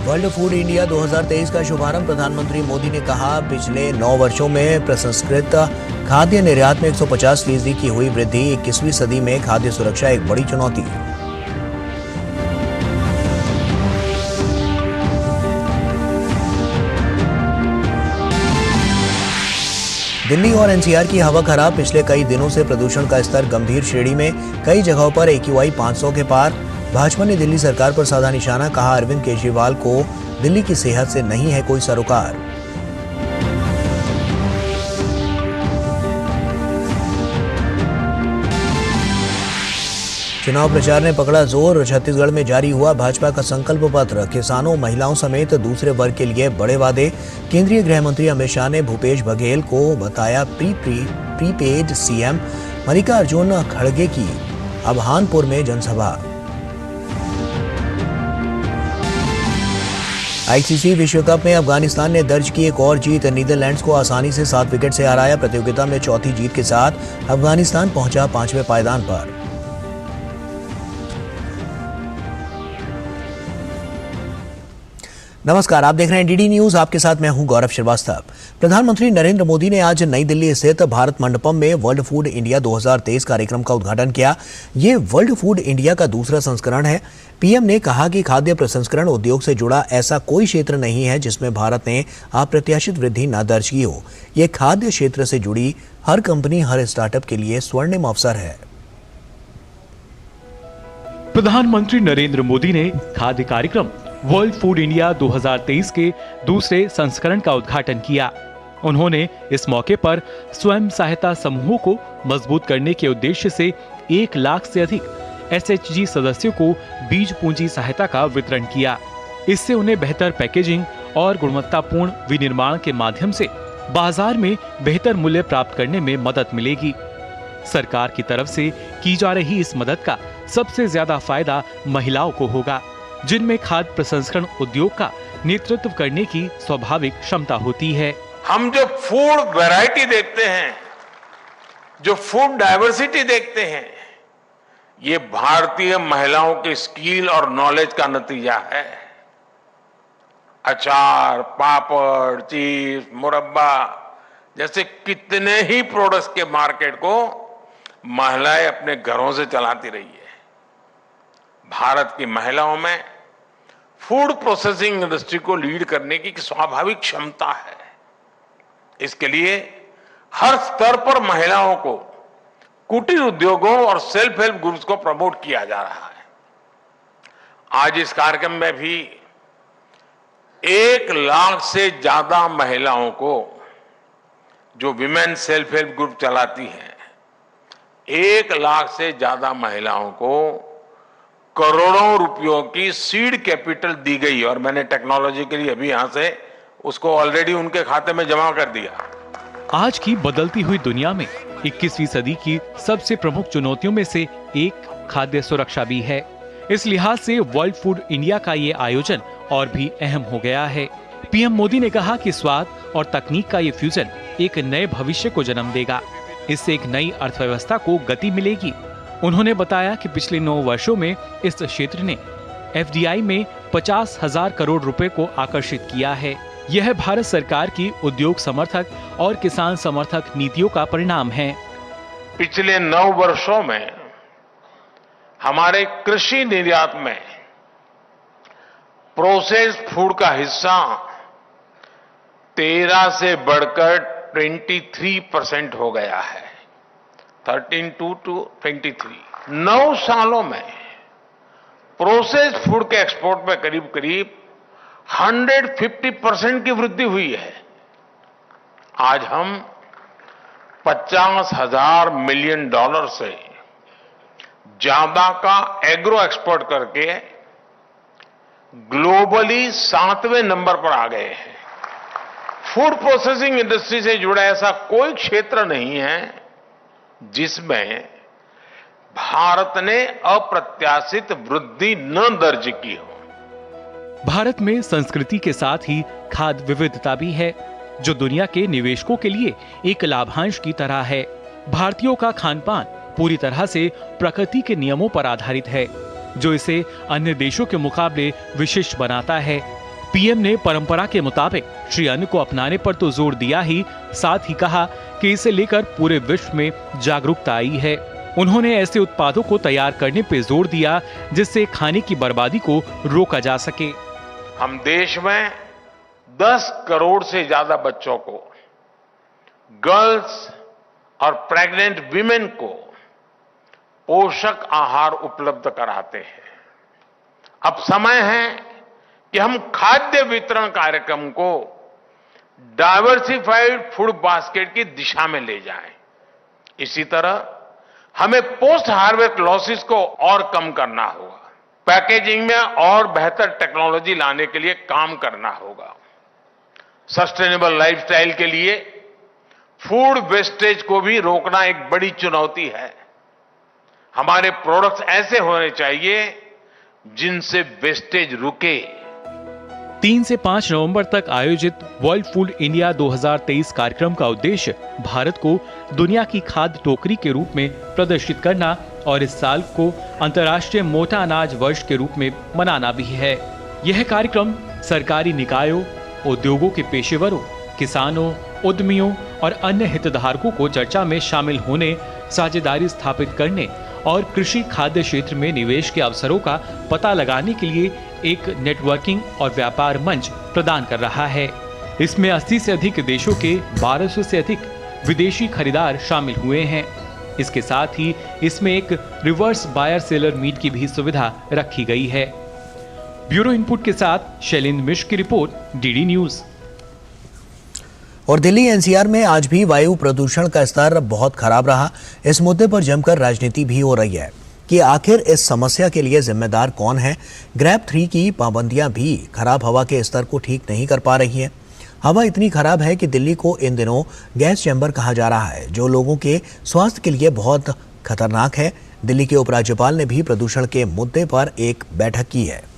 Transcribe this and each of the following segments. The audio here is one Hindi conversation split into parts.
वर्ल्ड फूड इंडिया 2023 का शुभारंभ प्रधानमंत्री मोदी ने कहा, पिछले 9 वर्षों में प्रसंस्कृत खाद्य निर्यात में 150% की हुई वृद्धि। 21वीं सदी में खाद्य सुरक्षा एक बड़ी चुनौती। दिल्ली और एनसीआर की हवा खराब। पिछले कई दिनों से प्रदूषण का स्तर गंभीर श्रेणी में, कई जगहों पर AQI 500 के पार। भाजपा ने दिल्ली सरकार पर साधा निशाना, कहा अरविंद केजरीवाल को दिल्ली की सेहत से नहीं है कोई सरोकार। चुनाव प्रचार ने पकड़ा जोर। छत्तीसगढ़ में जारी हुआ भाजपा का संकल्प पत्र। किसानों, महिलाओं समेत दूसरे वर्ग के लिए बड़े वादे। केंद्रीय गृह मंत्री अमित शाह ने भूपेश बघेल को बताया प्रीपेड सीएम। मल्लिकार्जुन खड़गे की अबहानपुर में जनसभा। आईसीसी विश्व कप में अफगानिस्तान ने दर्ज की एक और जीत। नीदरलैंड्स को आसानी से 7 विकेट से हराया। प्रतियोगिता में चौथी जीत के साथ अफगानिस्तान पहुंचा 5वें पायदान पर। नमस्कार, आप देख रहे हैं डीडी न्यूज। आपके साथ मैं हूं गौरव श्रीवास्तव। प्रधानमंत्री नरेंद्र मोदी ने आज नई दिल्ली स्थित भारत मंडपम में वर्ल्ड फूड इंडिया 2023 कार्यक्रम का उद्घाटन किया। ये वर्ल्ड फूड इंडिया का दूसरा संस्करण है। पीएम ने कहा कि खाद्य प्रसंस्करण उद्योग से जुड़ा ऐसा कोई क्षेत्र नहीं है जिसमें भारत ने अप्रत्याशित वृद्धि न दर्ज की हो। ये खाद्य क्षेत्र से जुड़ी हर कंपनी, हर स्टार्टअप के लिए स्वर्णिम अवसर है। प्रधानमंत्री नरेंद्र मोदी ने खाद्य कार्यक्रम वर्ल्ड फूड इंडिया 2023 के दूसरे संस्करण का उद्घाटन किया। उन्होंने इस मौके पर स्वयं सहायता समूहों को मजबूत करने के उद्देश्य से 1 लाख से अधिक SHG सदस्यों को बीज पूंजी सहायता का वितरण किया। इससे उन्हें बेहतर पैकेजिंग और गुणवत्तापूर्ण विनिर्माण के माध्यम से बाजार में बेहतर मूल्य प्राप्त करने में मदद मिलेगी। सरकार की तरफ से की जा रही इस मदद का सबसे ज्यादा फायदा महिलाओं को होगा, जिनमें खाद्य प्रसंस्करण उद्योग का नेतृत्व करने की स्वाभाविक क्षमता होती है। हम जो फूड वैरायटी देखते हैं, जो फूड डाइवर्सिटी देखते हैं, ये भारतीय महिलाओं की स्किल और नॉलेज का नतीजा है। अचार, पापड़, चीज, मुरब्बा जैसे कितने ही प्रोडक्ट्स के मार्केट को महिलाएं अपने घरों से चलाती रही है। भारत की महिलाओं में फूड प्रोसेसिंग इंडस्ट्री को लीड करने की स्वाभाविक क्षमता है। इसके लिए हर स्तर पर महिलाओं को कुटीर उद्योगों और सेल्फ हेल्प ग्रुप्स को प्रमोट किया जा रहा है। आज इस कार्यक्रम में भी 1 लाख से ज्यादा महिलाओं को, जो विमेन सेल्फ हेल्प ग्रुप चलाती हैं, 1 लाख से ज्यादा महिलाओं को करोड़ों रुपयों की सीड कैपिटल दी गई और मैंने टेक्नोलॉजी के लिए अभी यहां से उसको ऑलरेडी उनके खाते में जमा कर दिया। आज की बदलती हुई दुनिया में 21वीं सदी की सबसे प्रमुख चुनौतियों में से एक खाद्य सुरक्षा भी है। इस लिहाज से वर्ल्ड फूड इंडिया का ये आयोजन और भी अहम हो गया है। पीएम मोदी ने कहा कि स्वाद और तकनीक का ये फ्यूजन एक नए भविष्य को जन्म देगा। इससे एक नई अर्थव्यवस्था को गति मिलेगी। उन्होंने बताया कि पिछले 9 वर्षों में इस क्षेत्र ने FDI में 50,000 करोड़ रुपए को आकर्षित किया है। यह भारत सरकार की उद्योग समर्थक और किसान समर्थक नीतियों का परिणाम है। पिछले 9 वर्षों में हमारे कृषि निर्यात में प्रोसेस्ड फूड का हिस्सा 13 से बढ़कर 23% हो गया है। 13 to 23। 9 सालों में प्रोसेस्ड फूड के एक्सपोर्ट में करीब करीब 150% की वृद्धि हुई है। आज हम $50,000 मिलियन से ज्यादा का एग्रो एक्सपोर्ट करके ग्लोबली 7वें नंबर पर आ गए हैं। फूड प्रोसेसिंग इंडस्ट्री से जुड़ा ऐसा कोई क्षेत्र नहीं है जिसमें भारत ने अप्रत्याशित वृद्धि न दर्ज की हो। भारत में संस्कृति के साथ ही खाद्य विविधता भी है, जो दुनिया के निवेशकों के लिए एक लाभांश की तरह है। भारतीयों का खान-पान पूरी तरह से प्रकृति के नियमों पर आधारित है, जो इसे अन्य देशों के मुकाबले विशिष्ट बनाता है। पीएम ने परंपरा के मुताबिक श्री अन्न को अपनाने पर तो जोर दिया ही, साथ ही कहा कि इसे लेकर पूरे विश्व में जागरूकता आई है। उन्होंने ऐसे उत्पादों को तैयार करने पर जोर दिया जिससे खाने की बर्बादी को रोका जा सके। हम देश में 10 करोड़ से ज्यादा बच्चों को, गर्ल्स और प्रेग्नेंट विमेन को पोषक आहार उपलब्ध कराते हैं। अब समय है कि हम खाद्य वितरण कार्यक्रम को डाइवर्सिफाइड फूड बास्केट की दिशा में ले जाएं। इसी तरह हमें पोस्ट हार्वेस्ट लॉसेस को और कम करना होगा। पैकेजिंग में और बेहतर टेक्नोलॉजी लाने के लिए काम करना होगा। सस्टेनेबल लाइफस्टाइल के लिए फूड वेस्टेज को भी रोकना एक बड़ी चुनौती है। हमारे प्रोडक्ट्स ऐसे होने चाहिए जिनसे वेस्टेज रुके। 3 से 5 नवंबर तक आयोजित वर्ल्ड फूड इंडिया 2023 कार्यक्रम का उद्देश्य भारत को दुनिया की खाद्य टोकरी के रूप में प्रदर्शित करना और इस साल को अंतर्राष्ट्रीय मोटा अनाज वर्ष के रूप में मनाना भी है। यह कार्यक्रम सरकारी निकायों, उद्योगों के पेशेवरों, किसानों, उद्यमियों और अन्य हितधारकों को चर्चा में शामिल होने, साझेदारी स्थापित करने और कृषि खाद्य क्षेत्र में निवेश के अवसरों का पता लगाने के लिए एक नेटवर्किंग और व्यापार मंच प्रदान कर रहा है। इसमें 80 से अधिक देशों के 1200 से अधिक विदेशी खरीदार शामिल हुए हैं। इसके साथ ही इसमें एक रिवर्स बायर सेलर मीट की भी सुविधा रखी गई है। ब्यूरो इनपुट के साथ शैलेंद्र मिश्र की रिपोर्ट, डीडी न्यूज। और दिल्ली एनसीआर में आज भी वायु प्रदूषण का स्तर बहुत खराब रहा। इस मुद्दे पर जमकर राजनीति भी हो रही है कि आखिर इस समस्या के लिए जिम्मेदार कौन है। ग्रैब 3 की पाबंदियां भी खराब हवा के स्तर को ठीक नहीं कर पा रही हैं। हवा इतनी खराब है कि दिल्ली को इन दिनों गैस चैम्बर कहा जा रहा है, जो लोगों के स्वास्थ्य के लिए बहुत खतरनाक है। दिल्ली के उपराज्यपाल ने भी प्रदूषण के मुद्दे पर एक बैठक की है।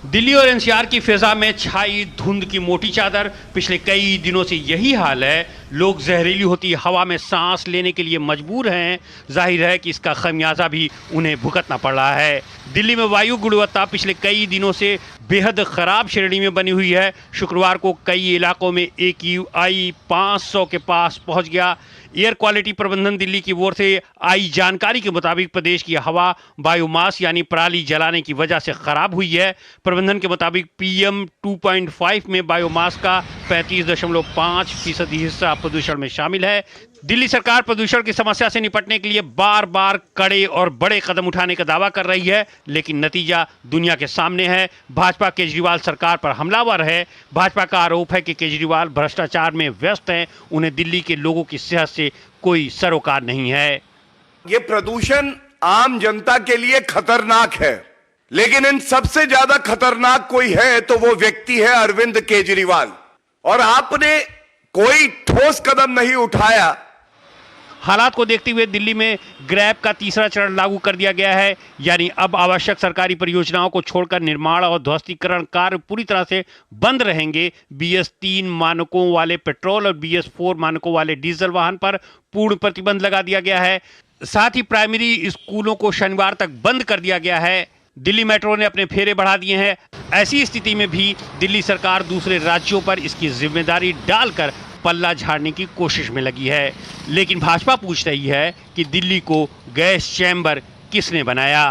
दिल्ली और एनसीआर की फिजा में छाई धुंध की मोटी चादर। पिछले कई दिनों से यही हाल है। लोग जहरीली होती हवा में सांस लेने के लिए मजबूर हैं। जाहिर है कि इसका खमियाजा भी उन्हें भुगतना पड़ रहा है। दिल्ली में वायु गुणवत्ता पिछले कई दिनों से बेहद खराब श्रेणी में बनी हुई है। शुक्रवार को कई इलाकों में AQI 500 के पास पहुंच गया। एयर क्वालिटी प्रबंधन दिल्ली की ओर से आई जानकारी के मुताबिक प्रदेश की हवा बायोमास यानी पराली जलाने की वजह से खराब हुई है। प्रबंधन के मुताबिक PM 2.5 में बायोमास का 35.5% हिस्सा प्रदूषण में शामिल है। दिल्ली सरकार प्रदूषण की समस्या से निपटने के लिए बार बार कड़े और बड़े कदम उठाने का दावा कर रही है, लेकिन नतीजा दुनिया के सामने है। भाजपा केजरीवाल सरकार पर हमलावर है। भाजपा का आरोप है कि केजरीवाल भ्रष्टाचार में व्यस्त हैं। उन्हें दिल्ली के लोगों की सेहत से कोई सरोकार नहीं है। ये प्रदूषण आम जनता के लिए खतरनाक है, लेकिन इन सबसे ज्यादा खतरनाक कोई है तो वो व्यक्ति है अरविंद केजरीवाल। और आपने कोई ठोस कदम नहीं उठाया। हालात को देखते हुए दिल्ली में ग्रैब का तीसरा चरण लागू कर दिया गया है, यानी अब आवश्यक सरकारी परियोजनाओं को छोड़कर निर्माण और ध्वस्तीकरण कार्य पूरी तरह से बंद रहेंगे। BS3 मानकों वाले पेट्रोल और BS4 मानकों वाले डीजल वाहन पर पूर्ण प्रतिबंध लगा दिया गया है। साथ ही प्राइमरी स्कूलों को शनिवार तक बंद कर दिया गया है। दिल्ली मेट्रो ने अपने फेरे बढ़ा दिए हैं। ऐसी स्थिति में भी दिल्ली सरकार दूसरे राज्यों पर इसकी जिम्मेदारी डालकर पल्ला झाड़ने की कोशिश में लगी है। लेकिन भाजपा पूछ रही है कि दिल्ली को गैस चैम्बर किसने बनाया।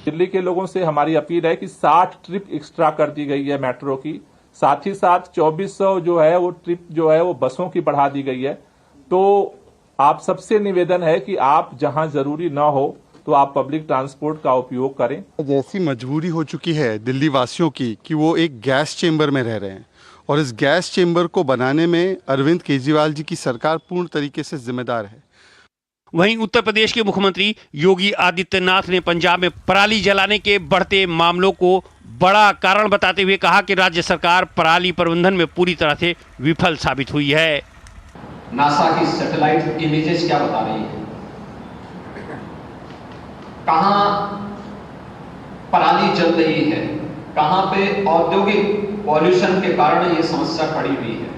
दिल्ली के लोगों से हमारी अपील है कि 60 ट्रिप एक्स्ट्रा कर दी गई है मेट्रो की। साथ ही साथ 2400 जो है वो ट्रिप जो है वो बसों की बढ़ा दी गई है। तो आप सबसे निवेदन है कि आप जहां जरूरी ना हो तो आप पब्लिक ट्रांसपोर्ट का उपयोग करें। जैसी मजबूरी हो चुकी है दिल्ली वासियों की कि वो एक गैस चेंबर में रह रहे हैं, और इस गैस चेंबर को बनाने में अरविंद केजरीवाल जी की सरकार पूर्ण तरीके से जिम्मेदार है। वहीं उत्तर प्रदेश के मुख्यमंत्री योगी आदित्यनाथ ने पंजाब में पराली जलाने के बढ़ते मामलों को बड़ा कारण बताते हुए कहा कि राज्य सरकार पराली प्रबंधन में पूरी तरह से विफल साबित हुई है। नासा की सैटेलाइट इमेजेस क्या बता रही है? कहां पराली जल रही है, कहां पे औद्योगिक पॉल्यूशन के कारण ये समस्या खड़ी हुई है।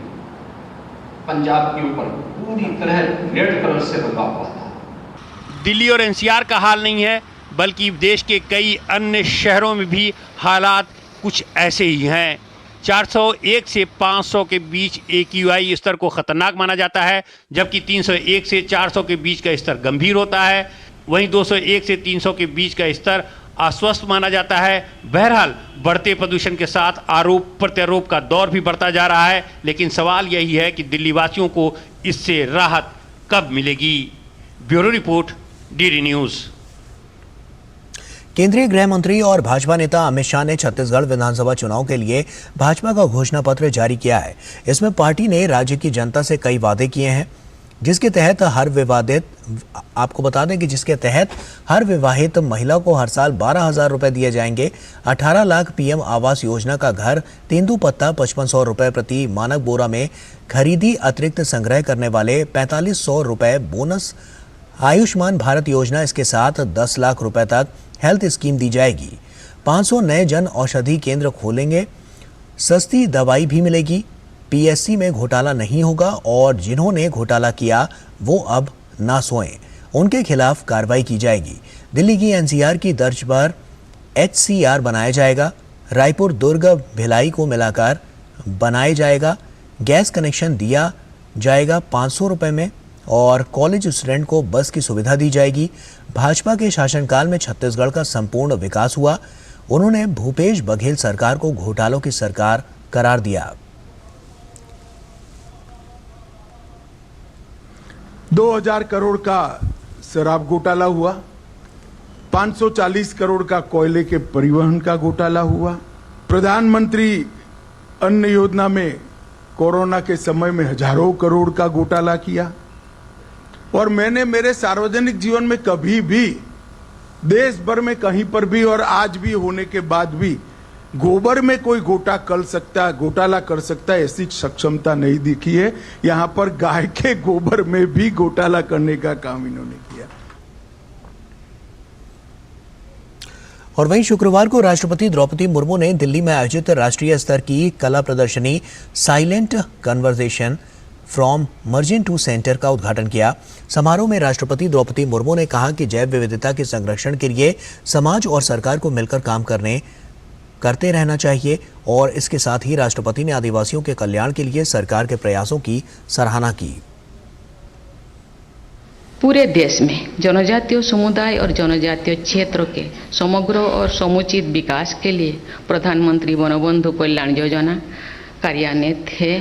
पंजाब के ऊपर पूरी तरह रेड कलर से रंगा हुआ था। दिल्ली और एनसीआर का हाल नहीं है। बल्कि देश के कई अन्य शहरों में भी हालात कुछ ऐसे ही हैं। 401 से 500 के बीच AQI स्तर को खतरनाक माना जाता है, जबकि 301 से 400 के बीच का स्तर गंभीर होता है। वहीं 201 से 300 के बीच का स्तर अस्वस्थ माना जाता है। बहरहाल बढ़ते प्रदूषण के साथ आरोप प्रत्यारोप का दौर भी बढ़ता जा रहा है, लेकिन सवाल यही है कि दिल्ली वासियों को इससे राहत कब मिलेगी। Bureau report, DD news. केंद्रीय गृह मंत्री और भाजपा नेता अमित शाह ने छत्तीसगढ़ विधानसभा चुनाव के लिए भाजपा का घोषणा पत्र जारी किया है। इसमें पार्टी ने राज्य की जनता से कई वादे किए हैं, जिसके तहत हर विवाहित महिला को हर साल 12,000 रुपए दिए जाएंगे। 18 लाख PM आवास योजना का घर, तेंदुपत्ता 5500 रुपए प्रति मानक बोरा में खरीदी, अतिरिक्त संग्रह करने वाले 4500 रुपए बोनस, आयुष्मान भारत योजना, इसके साथ 10 लाख रुपए तक हेल्थ स्कीम दी जाएगी। 500 नए जन औषधि केंद्र खोलेंगे, सस्ती दवाई भी मिलेगी। PSC में घोटाला नहीं होगा और जिन्होंने घोटाला किया वो अब ना सोएं, उनके खिलाफ कार्रवाई की जाएगी। दिल्ली की NCR की तर्ज पर HCR बनाया जाएगा। रायपुर, दुर्ग, भिलाई को मिलाकर बनाया जाएगा। गैस कनेक्शन दिया जाएगा 500 रुपए में और कॉलेज स्टूडेंट को बस की सुविधा दी जाएगी। भाजपा के शासनकाल में छत्तीसगढ़ का संपूर्ण विकास हुआ। उन्होंने भूपेश बघेल सरकार को घोटालों की सरकार करार दिया। 2000 करोड़ का शराब घोटाला हुआ, 540 करोड़ का कोयले के परिवहन का घोटाला हुआ, प्रधानमंत्री अन्न योजना में कोरोना के समय में हजारों करोड़ का घोटाला किया। और मैंने मेरे सार्वजनिक जीवन में कभी भी देश भर में कहीं पर भी और आज भी होने के बाद भी गोबर में कोई घोटाला कर सकता है ऐसी सक्षमता नहीं दिखी है। यहां पर गाय के गोबर में भी घोटाला करने का काम इन्होंने किया। और वहीं शुक्रवार को राष्ट्रपति द्रौपदी मुर्मू ने दिल्ली में आयोजित राष्ट्रीय स्तर की कला प्रदर्शनी silent conversation from margin to centre का उद्घाटन किया। समारोह में राष्ट्रपति द्रौपदी मुर्मू ने कहा कि जैव विविधता के संरक्षण के लिए समाज और सरकार को मिलकर काम करते रहना चाहिए और इसके साथ ही राष्ट्रपति ने आदिवासियों के कल्याण के लिए सरकार के प्रयासों की सराहना की। पूरे देश में जनजातीय समुदाय और जनजातीय क्षेत्रों के समग्र और समुचित विकास के लिए प्रधानमंत्री वनबंधु कल्याण योजना कार्यान्वित है,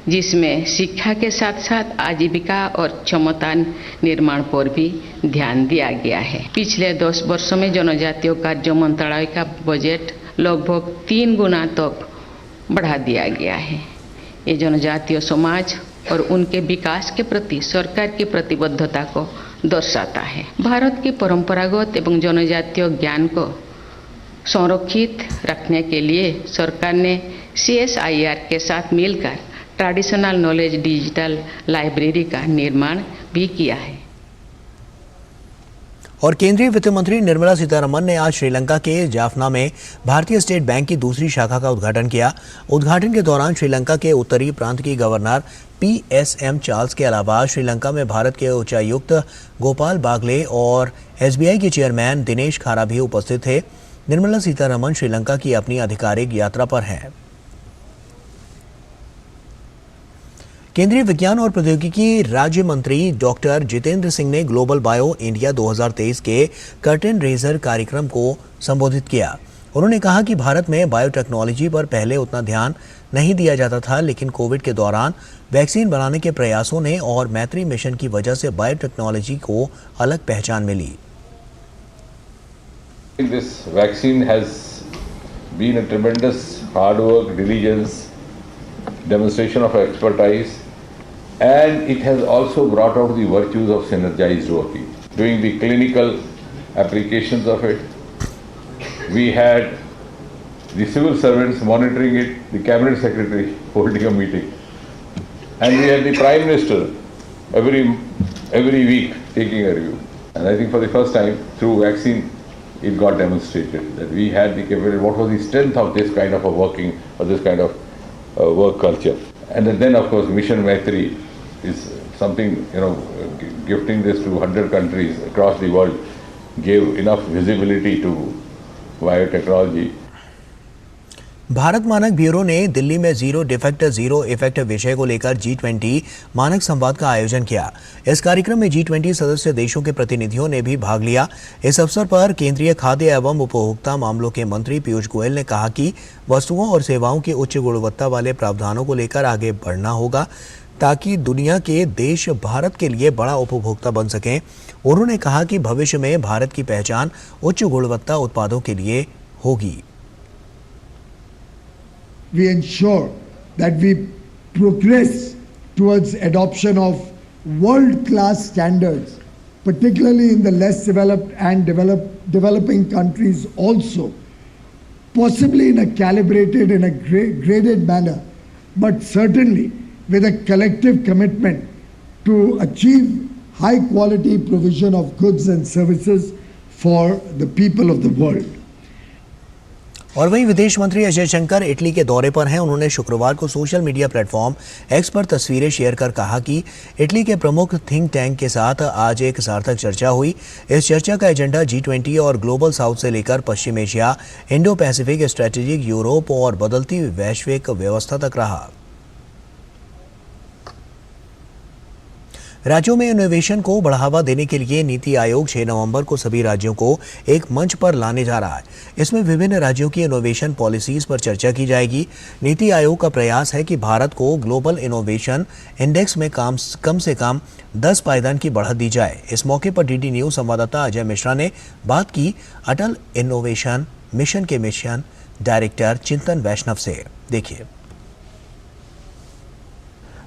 जिसमें शिक्षा के साथ साथ आजीविका और क्षमता निर्माण पर भी ध्यान दिया गया है। पिछले 10 वर्षों में जनजातीय कार्य मंत्रालय का बजट लगभग 3 गुना तक बढ़ा दिया गया है। ये जनजातीय समाज और उनके विकास के प्रति सरकार की प्रतिबद्धता को दर्शाता है। भारत के परंपरागत एवं जनजातीय ज्ञान को संरक्षित रखने के लिए सरकार ने CSIR के साथ मिलकर ट्रेडिशनल नॉलेज डिजिटल लाइब्रेरी का निर्माण भी किया है। और केंद्रीय वित्त मंत्री निर्मला सीतारमण ने आज श्रीलंका के जाफना में भारतीय स्टेट बैंक की दूसरी शाखा का उद्घाटन किया। उद्घाटन के दौरान श्रीलंका के उत्तरी प्रांत की गवर्नर PSM चार्ल्स के अलावा श्रीलंका में भारत के उच्चायुक्त गोपाल बागले और SBI के चेयरमैन दिनेश खारा भी उपस्थित थे। निर्मला सीतारमण श्रीलंका की अपनी आधिकारिक यात्रा पर हैं। केंद्रीय विज्ञान और प्रौद्योगिकी राज्य मंत्री डॉक्टर जितेंद्र सिंह ने ग्लोबल बायो इंडिया 2023 के कर्टेन रेजर कार्यक्रम को संबोधित किया। उन्होंने कहा कि भारत में बायोटेक्नोलॉजी पर पहले उतना ध्यान नहीं दिया जाता था, लेकिन कोविड के दौरान वैक्सीन बनाने के प्रयासों ने और मैत्री मिशन की वजह से बायोटेक्नोलॉजी को अलग पहचान मिली। This vaccine has been a tremendous hard work, diligence, demonstration of expertise, and it has also brought out the virtues of synergized working. Doing the clinical applications of it, we had the civil servants monitoring it, the cabinet secretary holding a meeting, and we had the prime minister every week taking a review. And I think for the first time through vaccine, it got demonstrated that we had the capability. What was the strength of this kind of a working or this kind of work culture? And then of course Mission Maitri is something, gifting this to 100 countries across the world gave enough visibility to biotechnology. Bharat मानक ब्यूरो ने दिल्ली में जीरो डिफेक्ट जीरो इफेक्ट विषय को लेकर G20 मानक संवाद का आयोजन किया। इस कार्यक्रम में G20 सदस्य देशों के प्रतिनिधियों ने भी भाग लिया। इस अवसर पर केंद्रीय खाद्य एवं उपभोक्ता मामलों के मंत्री पीयूष गोयल ने कहा कि वस्तुओं और सेवाओं की उच्च गुणवत्ता वाले प्रावधानों को लेकर आगे बढ़ना होगा ताकि दुनिया के देश भारत के लिए बड़ा उपभोक्ता बन सकें। उन्होंने कहा कि भविष्य में भारत की पहचान उच्च गुणवत्ता उत्पादों के लिए होगी। We ensure that we progress towards adoption of world-class standards, particularly in the less developed and developing countries also, possibly in a calibrated, in a graded manner, but certainly with a collective commitment to achieve high-quality provision of goods and services for the people of the world. और वहीं विदेश मंत्री अजय शंकर इटली के दौरे पर हैं। उन्होंने शुक्रवार को सोशल मीडिया प्लेटफॉर्म एक्स पर तस्वीरें शेयर कर कहा कि इटली के प्रमुख थिंक टैंक के साथ आज एक सार्थक चर्चा हुई। इस चर्चा का एजेंडा G20 और ग्लोबल साउथ से लेकर पश्चिम Asia, Indo Pacific, strategic Europe और बदलती वैश्विक व्यवस्था तक रहा। राज्यों में इनोवेशन को बढ़ावा देने के लिए नीति आयोग 6 नवंबर को सभी राज्यों को एक मंच पर लाने जा रहा है। इसमें विभिन्न राज्यों की इनोवेशन पॉलिसीज पर चर्चा की जाएगी। नीति आयोग का प्रयास है कि भारत को ग्लोबल इनोवेशन इंडेक्स में कम से कम 10 पायदान की बढ़त दी जाए। इस मौके पर डीडी न्यूज संवाददाता अजय मिश्रा ने बात की अटल इनोवेशन मिशन के मिशन डायरेक्टर चिंतन वैष्णव से। देखिए।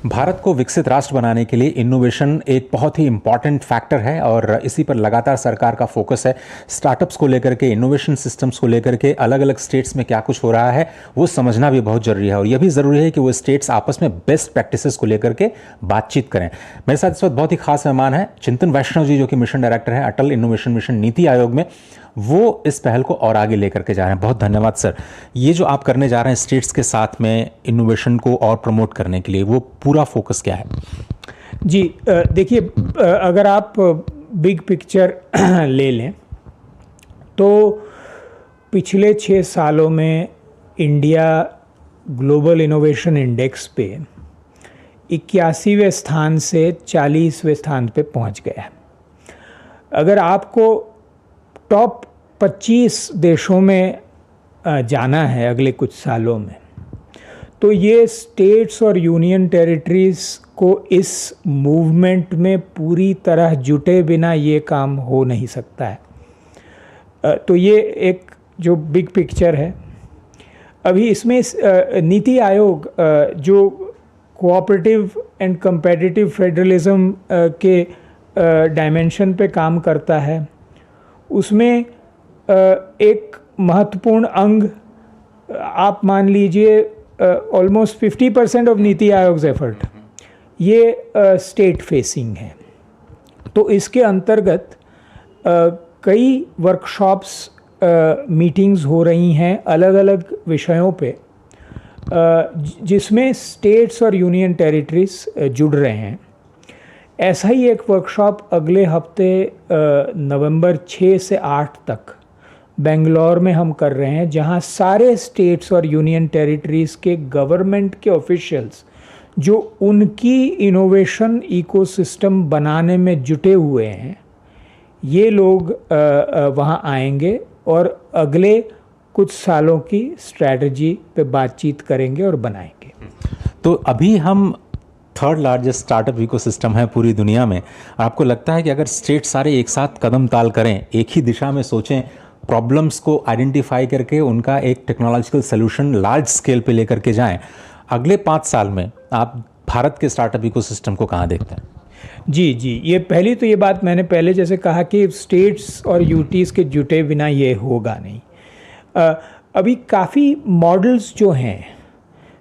भारत को विकसित राष्ट्र बनाने के लिए इनोवेशन एक बहुत ही इम्पॉर्टेंट फैक्टर है और इसी पर लगातार सरकार का फोकस है। स्टार्टअप्स को लेकर के, इनोवेशन सिस्टम्स को लेकर के अलग अलग स्टेट्स में क्या कुछ हो रहा है वो समझना भी बहुत जरूरी है और यह भी ज़रूरी है कि वो स्टेट्स आपस में बेस्ट प्रैक्टिसेस को लेकर के बातचीत करें। मेरे साथ इस वक्त बहुत ही खास मेहमान हैं चिंतन वैष्णव जी, जो कि मिशन डायरेक्टर हैं अटल इनोवेशन मिशन नीति आयोग में। वो इस पहल को और आगे लेकर के जा रहे हैं। बहुत धन्यवाद सर। ये जो आप करने जा रहे हैं स्टेट्स के साथ में इनोवेशन को और प्रमोट करने के लिए, वो पूरा फोकस क्या है? जी देखिए, अगर आप बिग पिक्चर ले लें तो पिछले 6 सालों में इंडिया ग्लोबल इनोवेशन इंडेक्स पे 81वें स्थान से 40वें स्थान पे पहुंच गया है। अगर आपको टॉप 25 देशों में जाना है अगले कुछ सालों में, तो ये स्टेट्स और यूनियन टेरिटरीज़ को इस मूवमेंट में पूरी तरह जुटे बिना ये काम हो नहीं सकता है। तो ये एक जो बिग पिक्चर है। अभी इसमें नीति आयोग जो कोऑपरेटिव एंड कम्पेटिटिव फेडरलिज्म के डायमेंशन पे काम करता है, उसमें एक महत्वपूर्ण अंग आप मान लीजिए ऑलमोस्ट 50% ऑफ नीति आयोग्स एफर्ट ये स्टेट फेसिंग है। तो इसके अंतर्गत कई वर्कशॉप्स मीटिंग्स हो रही हैं अलग अलग विषयों पे, जिसमें स्टेट्स और यूनियन टेरिटरीज जुड़ रहे हैं। ऐसा ही एक वर्कशॉप अगले हफ्ते नवंबर 6 से 8 तक बेंगलोर में हम कर रहे हैं, जहां सारे स्टेट्स और यूनियन टेरिटरीज़ के गवर्नमेंट के ऑफिशियल्स जो उनकी इनोवेशन इकोसिस्टम बनाने में जुटे हुए हैं, ये लोग वहां आएंगे और अगले कुछ सालों की स्ट्रैटेजी पे बातचीत करेंगे और बनाएंगे। तो अभी हम थर्ड लार्जेस्ट स्टार्टअप इकोसिस्टम है पूरी दुनिया में। आपको लगता है कि अगर स्टेट सारे एक साथ कदम ताल करें, एक ही दिशा में सोचें, प्रॉब्लम्स को आइडेंटिफाई करके उनका एक टेक्नोलॉजिकल सोल्यूशन लार्ज स्केल पे लेकर के जाएं, अगले 5 साल में आप भारत के स्टार्टअप इकोसिस्टम को कहाँ देखते हैं? जी, ये पहली तो ये बात मैंने पहले जैसे कहा कि स्टेट्स और यूटीज़ के जुटे बिना ये होगा नहीं। अभी काफ़ी मॉडल्स जो हैं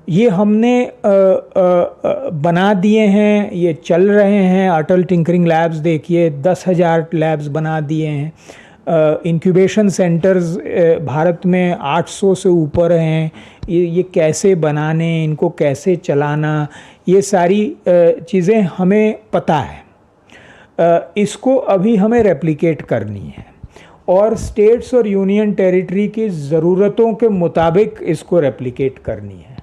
ये हमने बना दिए हैं, ये चल रहे हैं। अटल टिंकरिंग लैब्स देखिए, 10,000 लैब्स बना दिए हैं। इंक्यूबेशन सेंटर्स भारत में 800 से ऊपर हैं। ये कैसे बनाने, इनको कैसे चलाना, ये सारी चीज़ें हमें पता है। इसको अभी हमें रेप्लिकेट करनी है। और स्टेट्स और यूनियन टेरिटरी की ज़रूरतों के मुताबिक इसको रेप्लिकेट करनी है।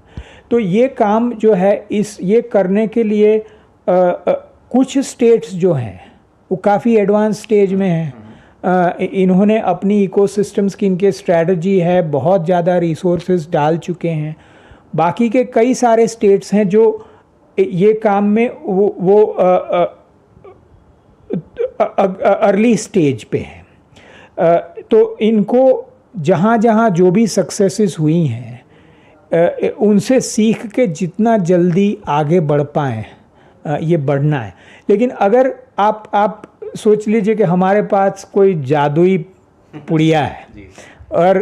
तो ये काम जो है ये करने के लिए कुछ स्टेट्स जो हैं वो काफ़ी एडवांस स्टेज में हैं। इन्होंने अपनी इकोसिस्टम्स की इनके स्ट्रैटेजी है, बहुत ज़्यादा रिसोर्सेज डाल चुके हैं। बाकी के कई सारे स्टेट्स हैं जो ये काम में वो अर्ली स्टेज पे हैं। तो इनको जहाँ जहाँ जो भी सक्सेसेस हुई हैं उनसे सीख के जितना जल्दी आगे बढ़ पाएँ ये बढ़ना है। लेकिन अगर आप सोच लीजिए कि हमारे पास कोई जादुई पुड़िया है और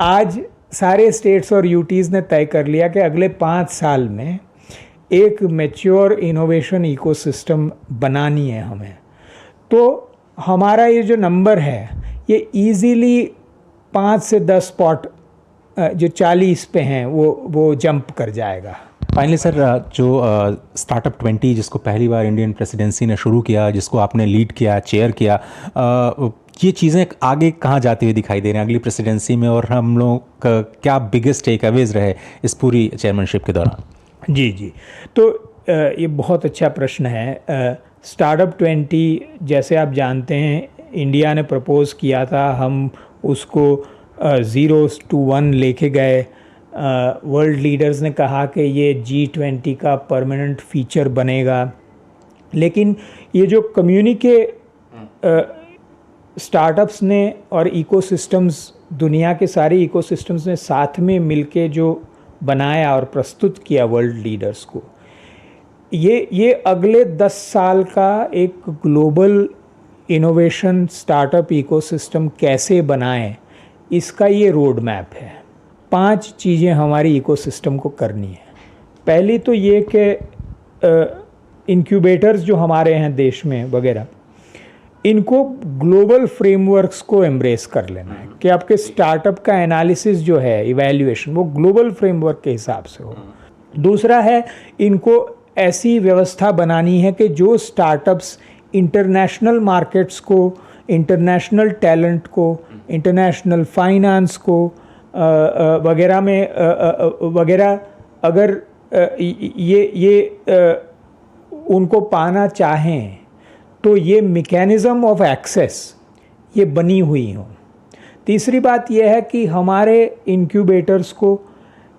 आज सारे स्टेट्स और यूटीज़ ने तय कर लिया कि अगले 5 साल में एक मैच्योर इनोवेशन इकोसिस्टम बनानी है हमें, तो हमारा ये जो नंबर है ये इजीली 5 से 10 स्पॉट जो 40 पे हैं वो जंप कर जाएगा। फाइनली सर, जो स्टार्टअप 20 जिसको पहली बार इंडियन प्रेसिडेंसी ने शुरू किया, जिसको आपने लीड किया, चेयर किया, ये चीज़ें आगे कहाँ जाती हुई दिखाई दे रही हैं अगली प्रेसिडेंसी में, और हम लोग का क्या बिगेस्ट टेक अवेज रहे इस पूरी चेयरमैनशिप के दौरान? जी, तो ये बहुत अच्छा प्रश्न है। स्टार्टअप 20 जैसे आप जानते हैं इंडिया ने प्रपोज़ किया था, हम उसको 0 to 1 लेके गए। वर्ल्ड लीडर्स ने कहा कि ये G20 का परमानेंट फीचर बनेगा। लेकिन ये जो कम्युनिके स्टार्टअप्स ने और इकोसिस्टम्स, दुनिया के सारे इकोसिस्टम्स ने साथ में मिलके जो बनाया और प्रस्तुत किया वर्ल्ड लीडर्स को, ये अगले 10 साल का एक ग्लोबल इनोवेशन स्टार्टअप इकोसिस्टम कैसे बनाएं, इसका ये रोड मैप है। 5 चीज़ें हमारी इकोसिस्टम को करनी है। पहली तो ये कि इंक्यूबेटर्स जो हमारे हैं देश में वगैरह, इनको ग्लोबल फ्रेमवर्क्स को एम्ब्रेस कर लेना है कि आपके स्टार्टअप का एनालिसिस जो है, इवैल्यूएशन, वो ग्लोबल फ्रेमवर्क के हिसाब से हो। दूसरा है, इनको ऐसी व्यवस्था बनानी है कि जो स्टार्टअप्स इंटरनेशनल मार्केट्स को, इंटरनेशनल टैलेंट को, इंटरनेशनल फाइनेंस को वगैरह में वगैरह अगर ये उनको पाना चाहें तो ये मैकेनिज़्म ऑफ एक्सेस ये बनी हुई हों। तीसरी बात यह है कि हमारे इंक्यूबेटर्स को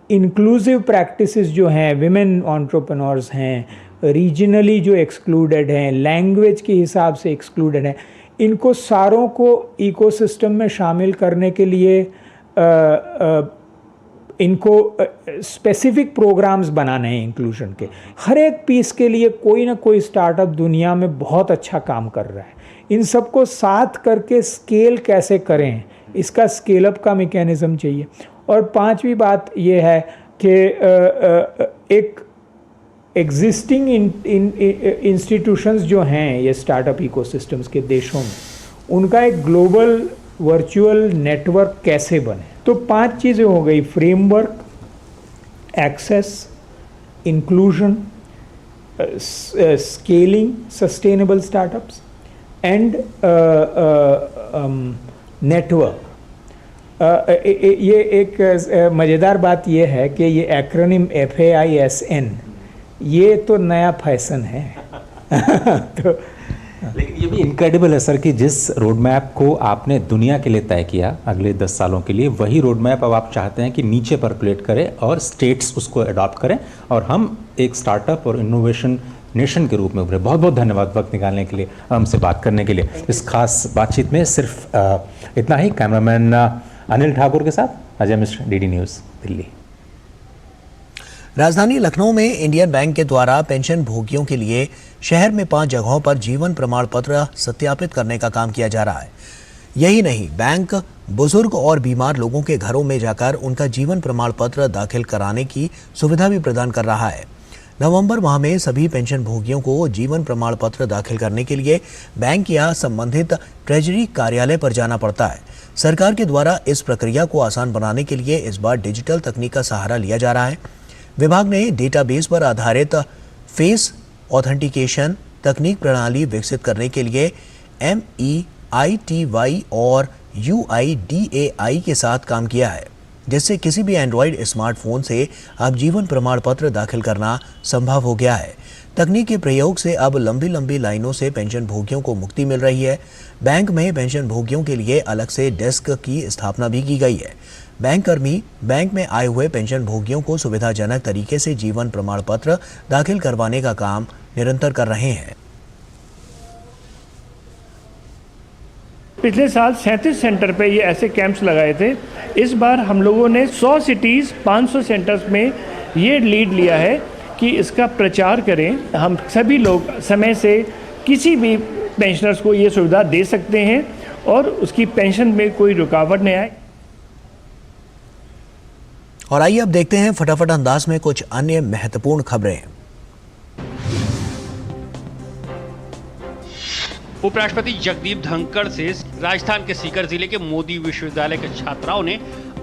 इंक्लूसिव प्रैक्टिसेस जो हैं, विमेन एंटरप्रेन्योर्स हैं, रीजनली जो एक्सक्लूडेड हैं, लैंग्वेज के हिसाब से एक्सक्लूडेड हैं, इनको सारों को इकोसिस्टम में शामिल करने के लिए इनको स्पेसिफिक प्रोग्राम्स बनाने हैं इंक्लूजन के। हर एक पीस के लिए कोई ना कोई स्टार्टअप दुनिया में बहुत अच्छा काम कर रहा है। इन सबको साथ करके स्केल कैसे करें, इसका स्केल अप का मैकेनिज़्म चाहिए। और 5वीं बात यह है कि एक एग्जिस्टिंग इंस्टीट्यूशंस जो हैं ये स्टार्टअप इकोसिस्टम्स के देशों में, उनका एक ग्लोबल वर्चुअल नेटवर्क कैसे बने। तो 5 चीज़ें हो गई: framework, access, inclusion, scaling sustainable startups and network. ये एक मज़ेदार बात ये है कि ये एक्रोनिम FAISN ये तो नया फैशन है। तो लेकिन ये भी इनक्रेडिबल है सर कि जिस रोड मैप को आपने दुनिया के लिए तय किया अगले 10 सालों के लिए, वही रोड मैप अब आप चाहते हैं कि नीचे परकुलेट करें और स्टेट्स उसको अडॉप्ट करें और हम एक स्टार्टअप और इनोवेशन नेशन के रूप में उभरे। बहुत बहुत धन्यवाद वक्त निकालने के लिए, हमसे बात करने के लिए। इस खास बातचीत में सिर्फ इतना ही। कैमरामैन अनिल ठाकुर के साथ अजय मिश्र, DD न्यूज़, दिल्ली। राजधानी लखनऊ में इंडियन बैंक के द्वारा पेंशन भोगियों के लिए शहर में 5 जगहों पर जीवन प्रमाण पत्र सत्यापित करने का काम किया जा रहा है। यही नहीं, बैंक बुजुर्ग और बीमार लोगों के घरों में जाकर उनका जीवन प्रमाण पत्र दाखिल कराने की सुविधा भी प्रदान कर रहा है। नवंबर माह में सभी पेंशन भोगियों को जीवन प्रमाण पत्र दाखिल करने के लिए बैंक या संबंधित ट्रेजरी कार्यालय पर जाना पड़ता है। सरकार के द्वारा इस प्रक्रिया को आसान बनाने के लिए इस बार डिजिटल तकनीक का सहारा लिया जा रहा है। विभाग ने डेटाबेस पर आधारित फेस ऑथेंटिकेशन तकनीक प्रणाली विकसित करने के लिए MEITY और UIDAI के साथ काम किया है, जिससे किसी भी एंड्रॉयड स्मार्टफोन से अब जीवन प्रमाण पत्र दाखिल करना संभव हो गया है। तकनीक के प्रयोग से अब लंबी लंबी लाइनों से पेंशन भोगियों को मुक्ति मिल रही है। बैंक में पेंशन भोगियों के लिए अलग से डेस्क की स्थापना भी की गई है। बैंक कर्मी बैंक में आए हुए पेंशन भोगियों को सुविधाजनक तरीके से जीवन प्रमाण पत्र दाखिल करवाने का काम निरंतर कर रहे हैं। पिछले साल 37 सेंटर पे ये ऐसे कैंप्स लगाए थे। इस बार हम लोगों ने 100 सिटीज़ 500 सेंटर्स में ये लीड लिया है कि इसका प्रचार करें। हम सभी लोग समय से किसी भी पेंशनर्स को ये सुविधा दे सकते हैं और उसकी पेंशन में कोई रुकावट नहीं आए। और आइए अब देखते हैं फटाफट अंदाज में कुछ अन्य महत्वपूर्ण खबरें। उपराष्ट्रपति जगदीप धनखड़ से राजस्थान के सीकर जिले के मोदी विश्वविद्यालय के छात्राओं ने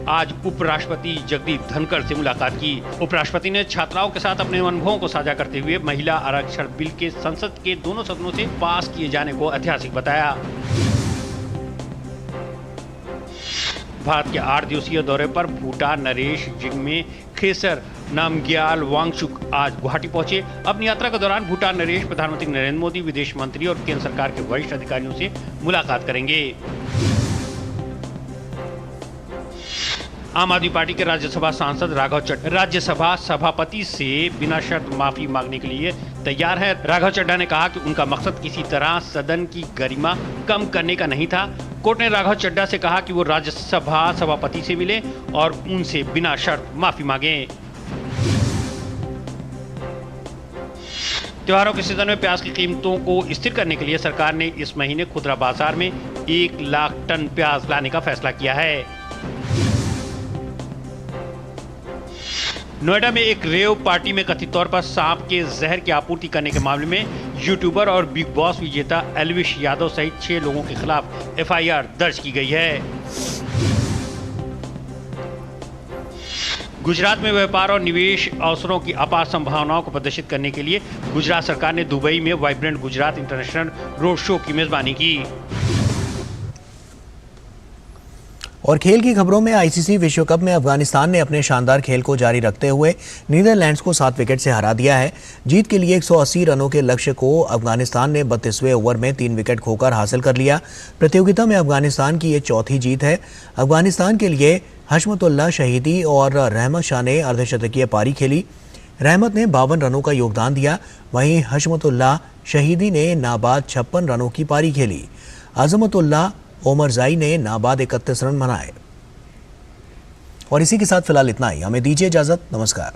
आज उपराष्ट्रपति जगदीप धनखड़ से मुलाकात की। उपराष्ट्रपति ने छात्राओं के साथ अपने अनुभवों को साझा करते हुए महिला आरक्षण बिल के संसद के दोनों सदनों से पास किए जाने को ऐतिहासिक बताया। भारत के 8 दिवसीय दौरे पर भूटान नरेश जिग्मे खेसर नामग्याल वांगचुक आज गुवाहाटी पहुंचे। अपनी यात्रा के दौरान भूटान नरेश प्रधानमंत्री नरेंद्र मोदी, विदेश मंत्री और केंद्र सरकार के वरिष्ठ अधिकारियों से मुलाकात करेंगे। आम आदमी पार्टी के राज्यसभा सांसद राघव चड्ढा राज्यसभा सभापति से बिना शर्त माफी मांगने के लिए तैयार है। राघव चड्ढा ने कहा कि उनका मकसद किसी तरह सदन की गरिमा कम करने का नहीं था। कोर्ट ने राघव चड्ढा से कहा कि वो राज्यसभा सभापति से मिले और उनसे बिना शर्त माफी मांगे। त्योहारों के सीजन में प्याज की कीमतों को स्थिर करने के लिए सरकार ने इस महीने खुदरा बाजार में 1 लाख टन प्याज लाने का फैसला किया है। नोएडा में एक रेव पार्टी में कथित तौर पर सांप के जहर की आपूर्ति करने के मामले में यूट्यूबर और बिग बॉस विजेता एल्विश यादव सहित 6 लोगों के खिलाफ FIR दर्ज की गई है। गुजरात में व्यापार और निवेश अवसरों की अपार संभावनाओं को प्रदर्शित करने के लिए गुजरात सरकार ने दुबई में vibrant Gujarat international road show की मेजबानी की। और खेल की खबरों में ICC विश्व कप में अफगानिस्तान ने अपने शानदार खेल को जारी रखते हुए नीदरलैंड्स को 7 विकेट से हरा दिया है। जीत के लिए 180 रनों के लक्ष्य को अफगानिस्तान ने 32वें ओवर में 3 विकेट खोकर हासिल कर लिया। प्रतियोगिता में अफगानिस्तान की ये चौथी जीत है। अफगानिस्तान के लिए हशमतुल्लाह शहीदी और रहमत शाह ने अर्धशतकीय पारी खेली। रहमत ने 52 रनों का योगदान दिया, वहीं हशमतुल्लाह शहीदी ने नाबाद 56 रनों की पारी खेली। अजमतुल्लाह ओमरजाई ने नाबाद 31 रन बनाए। और इसी के साथ फिलहाल इतना ही, हमें दीजिए इजाजत। नमस्कार।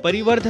परिवर्धन